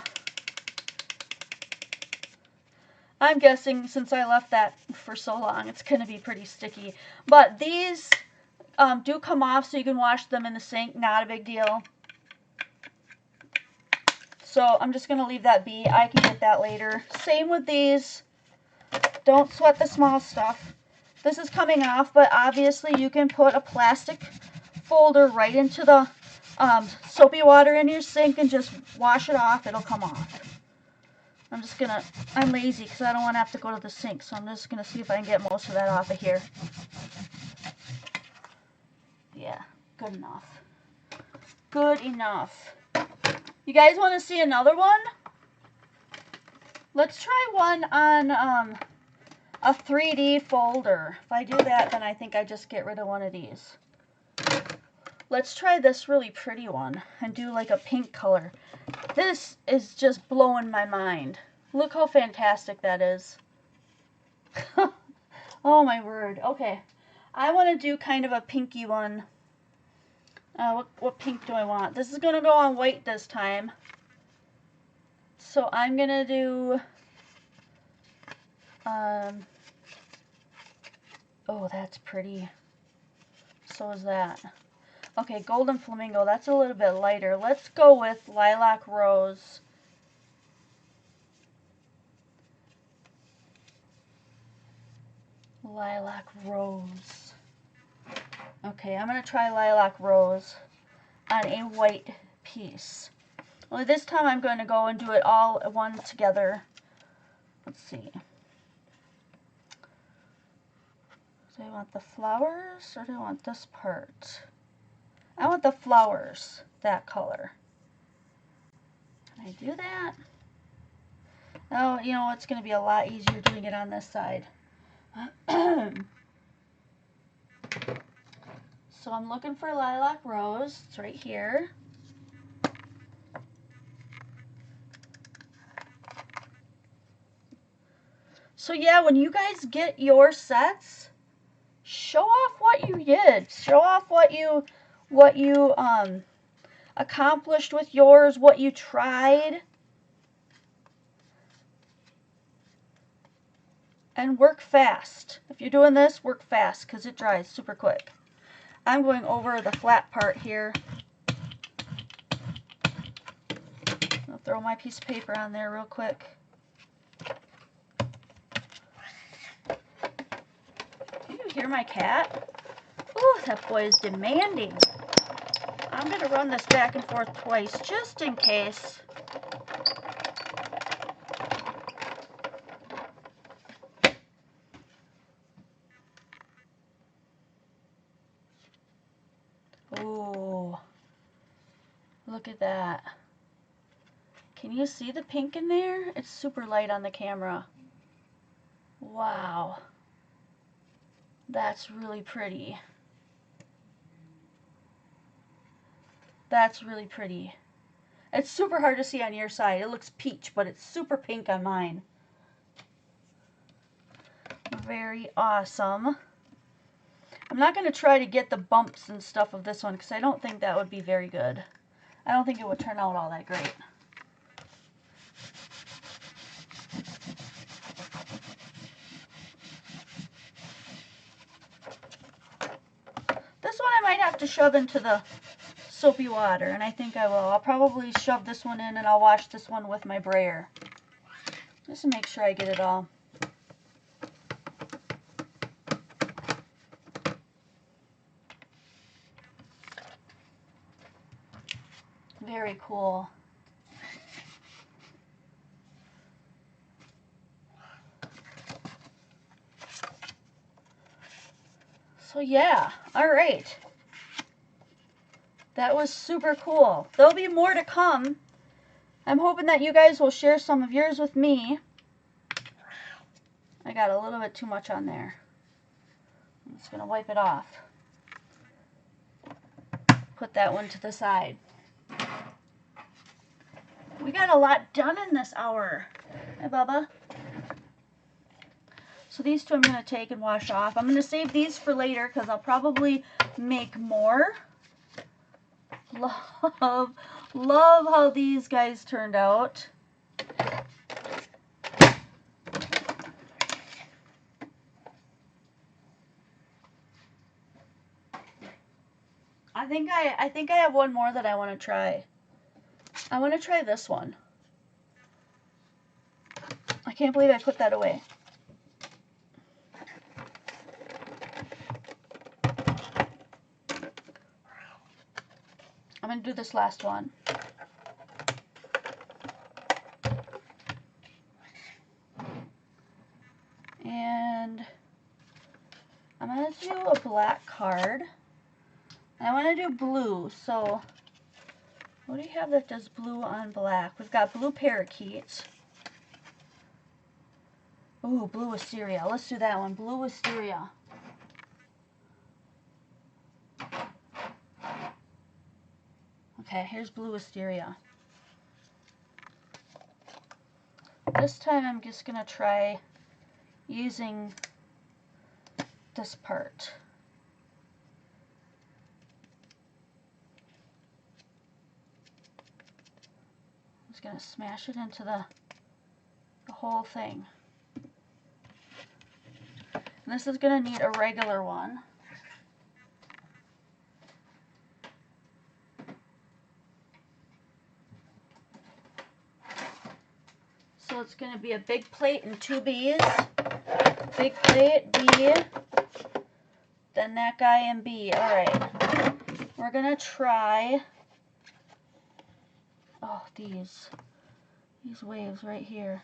I'm guessing since I left that for so long, it's going to be pretty sticky. But these do come off so you can wash them in the sink. Not a big deal. So I'm just going to leave that be. I can get that later. Same with these. Don't sweat the small stuff. This is coming off, but obviously you can put a plastic folder right into the soapy water in your sink and just wash it off. It'll come off. I'm lazy because I don't want to have to go to the sink, so I'm just going to see if I can get most of that off of here. Yeah, good enough. Good enough. You guys want to see another one? Let's try one on a 3D folder. If I do that, then I think I just get rid of one of these. Let's try this really pretty one and do like a pink color. This is just blowing my mind. Look how fantastic that is. Oh my word. Okay. I want to do kind of a pinky one. What pink do I want? This is going to go on white this time. So I'm going to do... oh, that's pretty. So is that. Okay, golden flamingo. That's a little bit lighter. Let's go with lilac rose. Lilac rose. Okay, I'm going to try lilac rose on a white piece. Only this time I'm going to go and do it all at one together. Let's see. Do I want the flowers or do I want this part? I want the flowers, that color. Can I do that? Oh, you know, it's going to be a lot easier doing it on this side. So I'm looking for lilac rose. It's right here. So yeah, when you guys get your sets, show off what you did. Show off what you accomplished with yours, what you tried. And work fast. If you're doing this, work fast because it dries super quick. I'm going over the flat part here. I'll throw my piece of paper on there real quick. Can you hear my cat? Ooh, that boy is demanding. I'm going to run this back and forth twice just in case. Ooh, look at that. Can you see the pink in there? It's super light on the camera. Wow. That's really pretty. That's really pretty. It's super hard to see on your side. It looks peach, but it's super pink on mine. Very awesome. I'm not going to try to get the bumps and stuff of this one because I don't think that would be very good. I don't think it would turn out all that great. This one I might have to shove into the soapy water, and I think I will. I'll probably shove this one in and I'll wash this one with my brayer. Just to make sure I get it all. Very cool. So yeah, alright. That was super cool. There'll be more to come. I'm hoping that you guys will share some of yours with me. I got a little bit too much on there. I'm just going to wipe it off. Put that one to the side. We got a lot done in this hour. Hey, Bubba. So these two I'm going to take and wash off. I'm going to save these for later because I'll probably make more. Love how these guys turned out. I think I have one more that I want to try. I want to try this one. I can't believe I put that away. I'm going to do this last one. I'm going to do a black card. I want to do blue, so what do you have that does blue on black? We've got blue parakeet. Ooh, blue wisteria. Let's do that one. Blue wisteria. Okay, here's blue wisteria. This time I'm just going to try using this part. I'm just going to smash it into the whole thing. And this is going to need a regular one. So it's going to be a big plate and 2 B's. Big plate, B, then that guy and B. Alright. We're going to try, oh, these waves right here.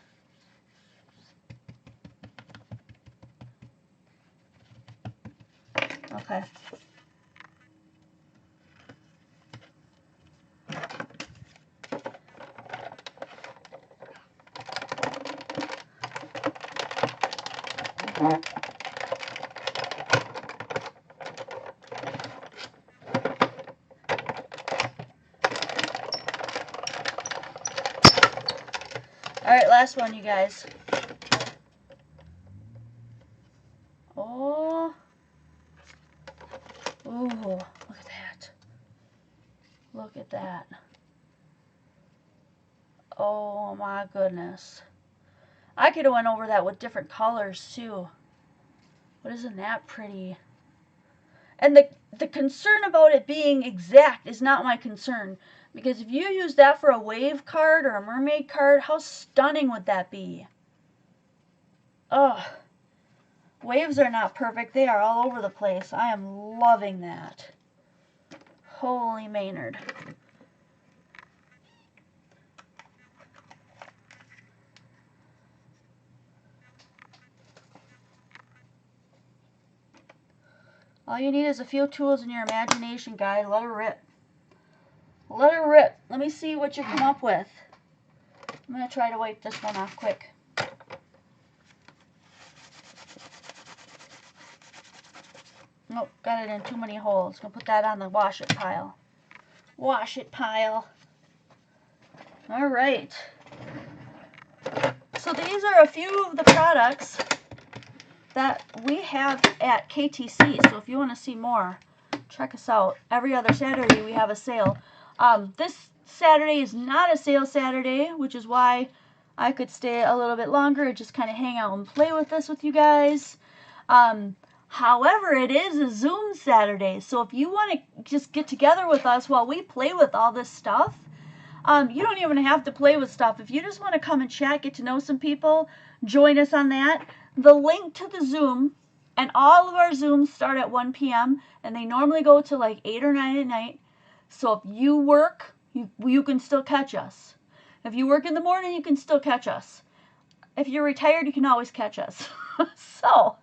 Okay. Alright, last one, you guys. Oh. Ooh, look at that. Look at that. Oh my goodness. I could have went over that with different colors too. But isn't that pretty? And the concern about it being exact is not my concern. Because if you use that for a wave card or a mermaid card, how stunning would that be? Ugh. Waves are not perfect. They are all over the place. I am loving that. Holy Maynard. All you need is a few tools in your imagination, guys. Let her rip. Let her rip. Let me see what you come up with. I'm going to try to wipe this one off quick. Nope, got it in too many holes. Gonna put that on the wash it pile. Wash it pile. Alright. So these are a few of the products that we have at KTC. So if you want to see more, check us out. Every other Saturday we have a sale. This Saturday is not a sale Saturday, which is why I could stay a little bit longer and just kind of hang out and play with this with you guys. However, it is a Zoom Saturday, so if you want to just get together with us while we play with all this stuff, you don't even have to play with stuff. If you just want to come and chat, get to know some people, join us on that. The link to the Zoom, and all of our Zooms start at 1 p.m., and they normally go to like 8 or 9 at night. So if you work, you can still catch us. If you work in the morning, you can still catch us. If you're retired, you can always catch us. So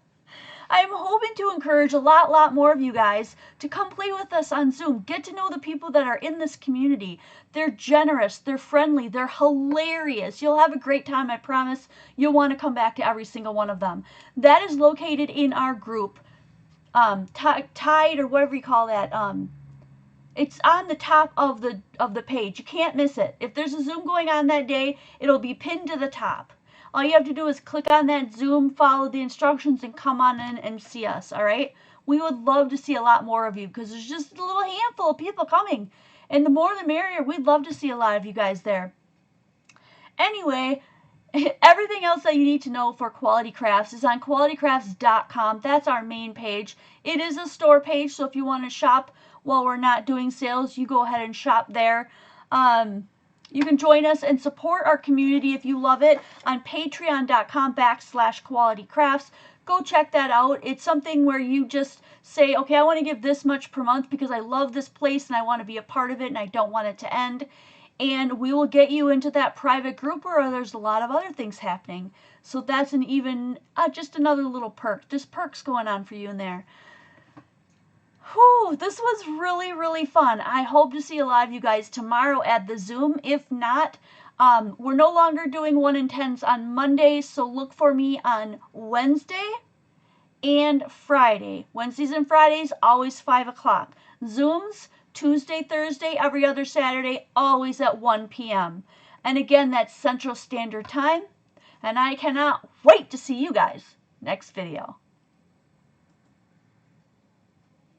I'm hoping to encourage a lot more of you guys to come play with us on Zoom. Get to know the people that are in this community. They're generous, they're friendly, they're hilarious. You'll have a great time, I promise. You'll want to come back to every single one of them. That is located in our group, Tide or whatever you call that. It's on the top of the page. You can't miss it. If there's a Zoom going on that day, it'll be pinned to the top. All you have to do is click on that Zoom, follow the instructions, and come on in and see us, all right? We would love to see a lot more of you because there's just a little handful of people coming. And the more the merrier. We'd love to see a lot of you guys there. Anyway, everything else that you need to know for Quality Crafts is on qualitycrafts.com. That's our main page. It is a store page, so if you want to shop while we're not doing sales, you go ahead and shop there. You can join us and support our community if you love it on patreon.com/qualitycrafts. Go check that out. It's something where you just say, okay, I want to give this much per month because I love this place and I want to be a part of it and I don't want it to end. and we will get you into that private group where there's a lot of other things happening. So that's an even, just another little perk. There's perks going on for you in there. Whew, this was really, really fun. I hope to see a lot of you guys tomorrow at the Zoom. If not, we're no longer doing 1 in 10s on Mondays, so look for me on Wednesday and Friday. Wednesdays and Fridays, always 5 o'clock. Zooms, Tuesday, Thursday, every other Saturday, always at 1 p.m. And again, that's Central Standard Time. And I cannot wait to see you guys next video.